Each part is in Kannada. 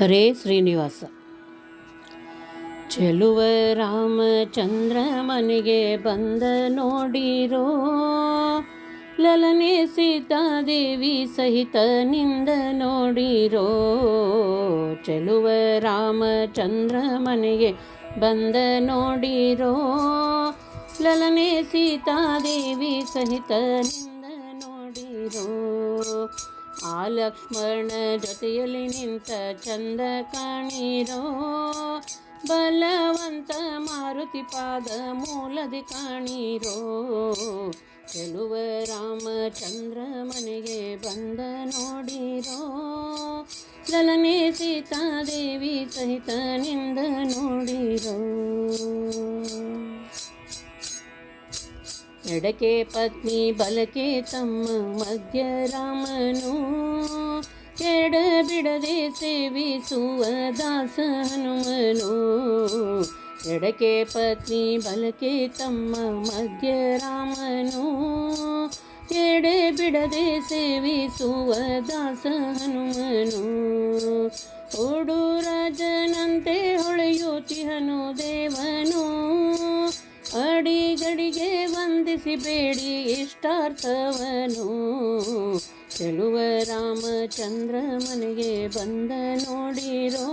ಹರೇ ಶ್ರೀನಿವಾಸ. ಚೆಲುವ ರಾಮಚಂದ್ರ ಮನೆಗೆ ಬಂದ ನೋಡಿರೋ, ಲಲನೆ ಸೀತಾದೇವಿ ಸಹಿತ ನಿಂದ ನೋಡಿರೋ. ಚೆಲುವ ರಾಮಚಂದ್ರ ಮನೆಗೆ ಬಂದ ನೋಡಿರೋ, ಲಲನೆ ಸೀತಾದೇವಿ ಸಹಿತ ನಿಂದ ನೋಡಿರೋ. ಆ ಲಕ್ಷ್ಮಣ ಜೊತೆಯಲ್ಲಿ ನಿಂತ ಚಂದ ಕಾಣಿರೋ, ಬಲವಂತ ಮಾರುತಿ ಪಾದ ಮೂಲದಿ ಕಾಣಿರೋ. ಚೆಲುವ ರಾಮಚಂದ್ರ ಮನೆಗೆ ಬಂದ ನೋಡಿರೋ, ಲಲನೆ ಸೀತಾದೇವಿ ಸಹಿತ ನಿಂದ ನೋಡಿರೋ. ಎಡಕ್ಕೆ ಪತ್ನಿ ಬಲಕ್ಕೆ ತಮ್ಮ ಮಧ್ಯ ರಾಮನು, ಎಡ ಬಿಡದೆ ಸೇವಿಸುವ ದಾಸ ಹನುಮನು. ಎಡಕ್ಕೆ ಪತ್ನಿ ಬಲಕ್ಕೆ ತಮ್ಮ ಮಧ್ಯ ರಾಮನು, ಎಡೆ ಬಿಡದೆ ಸೇವಿಸುವ ದಾಸ ಹನುಮನು. ಓಡು ರಾಜನಂತೆ ಹೊಳೆಯುತ್ತಿಹನು ದೇವನು, ಅಡಿಗಡಿಗೆ ವಂದಿಸಿ ಬೇಡಿ ಇಷ್ಟಾರ್ಥವನು. ಚೆಲುವ ರಾಮಚಂದ್ರ ಮನೆಗೆ ಬಂದ ನೋಡಿರೋ,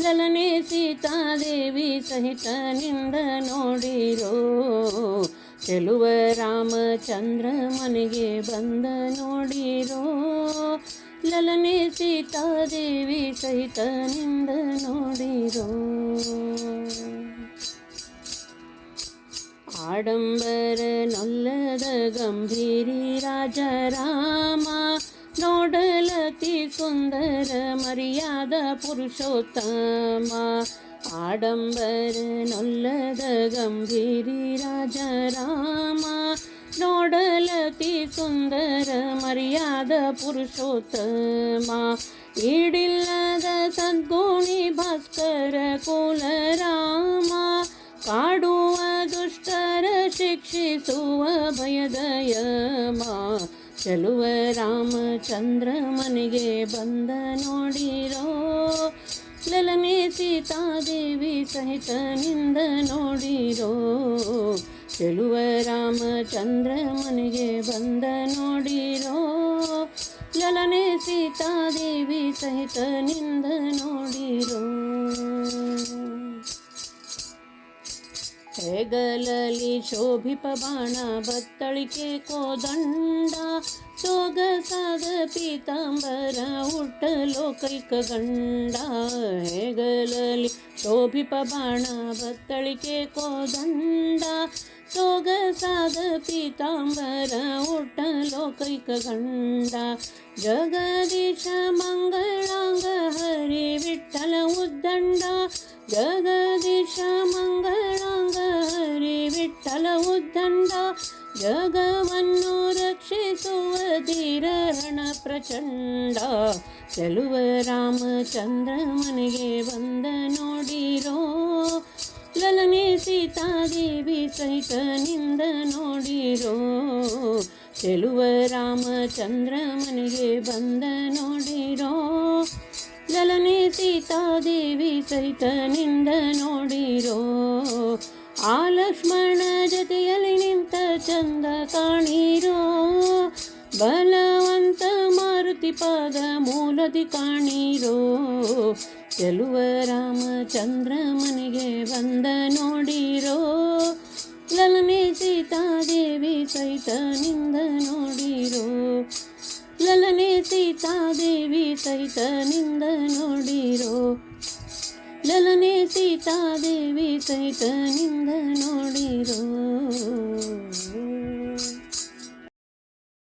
ಲಲನೆ ಸೀತಾದೇವಿ ಸಹಿತ ನಿಂದ ನೋಡಿರೋ. ಚೆಲುವ ರಾಮಚಂದ್ರ ಮನೆಗೆ ಬಂದ ನೋಡಿರೋ, ಲಲನೆ ಸೀತಾದೇವಿ ಸಹಿತ ನಿಂದ ನೋಡಿರೋ. ಆಡಂಬರ ನೊಲ್ಲದ ಗಂಭೀರಿ ರಾಜ ರಾಮ, ನೋಡಲತಿ ಸುಂದರ ಮರ್ಯಾದ ಪುರುಷೋತ್ತಮ. ಆಡಂಬರ ನೊಲ್ಲದ ಗಂಭೀರಿ ರಾಜ ರಾಮ, ನೋಡಲತಿ ಸುಂದರ ಮರ್ಯಾದ ಪುರುಷೋತ್ತಮ. ಈಡಿಲ್ಲದ ಸದ್ಗುಣಿ ಭಾಸ್ಕರ ಕುಲ ರಾಮ, ಕಾಡುವ ದುಷ್ಟರ ಶಿಕ್ಷಿಸುವ ಭಯದಯಮ. ಚೆಲುವ ರಾಮಚಂದ್ರ ಮನೆಗೆ ಬಂದ ನೋಡಿರೋ, ಲಲನೆ ಸೀತಾದೇವಿ ಸಹಿತ ನಿಂದ ನೋಡಿರೋ. ಚೆಲುವ ರಾಮಚಂದ್ರ ಮನೆಗೆ ಬಂದ ನೋಡಿರೋ, ಲಲನೆ ಸೀತಾದೇವಿ ಸಹಿತ ನಿಂದ ನೋಡಿರೋ. ಹೆಗಲಲಿ ಶೋಭಿಪ ಬಾಣ ಬತ್ತಳಿಕೆ ಕೋದಂಡ, ಸೊಗಸಾದ ಪೀತಾಂಬರ ಉಟ್ಟ ಲೋಕೈಕ ಗಂಡ. ಹೆಗಲಲಿ ಶೋಭಿಪ ಬಾಣ ಬತ್ತಳಿಕೆ ಕೋದಂಡ, ಸೊಗಸಾದ ಪೀತಾಂಬರ ಉಟ್ಟ ಲೋಕೈಕ ಗಂಡ. ಜಗದೀಶ ಮಂಗಳಾಂಗ ಹರಿ ವಿಠಲ ಉದ್ದಂಡ, ಜಗದೀಶ ಮಂಗಳಾಂಗ ಹರಿ ವಿಠಲ ಉದ್ದಂಡ. ಜಗವನ್ನು ರಕ್ಷಿಸುವ ಧೀರರಣ ಪ್ರಚಂಡ. ಚೆಲುವ ರಾಮಚಂದ್ರ ಮನೆಗೆ ಬಂದ ನೋಡಿರೋ, ಲಲನೆ ಸೀತಾದೇವಿ ಸಹಿತ ನಿಂದ ನೋಡಿರೋ. ಚೆಲುವ ರಾಮಚಂದ್ರ ಮನೆಗೆ ಬಂದ ನೋಡಿರೋ, ಲಲನೆ ಸೀತಾದೇವಿ ಸಹಿತ ನಿಂದ ನೋಡಿರೋ. ಆ ಲಕ್ಷ್ಮಣ ಜೊತೆಯಲ್ಲಿ ನಿಂತ ಚಂದ ಕಾಣಿರೋ, ಬಲವಂತ ಮಾರುತಿ ಪಾದ ಮೂಲದಿ ಕಾಣಿರೋ. ಚೆಲುವ ರಾಮಚಂದ್ರ ಮನೆಗೆ ಬಂದ ನೋಡಿರೋ, ಲಲನೆ ಸೀತಾದೇವಿ ಸಹಿತ ನಿಂದ ನೋಡಿರೋ. ಲಲನೆ ಸೀತಾದೇವಿ ಸಹಿತ ನಿಂದ ನೋಡಿರೋ, ಲಲನೆ ಸೀತಾದೇವಿ ಸಹಿತ ನಿಂದ ನೋಡಿರೋ.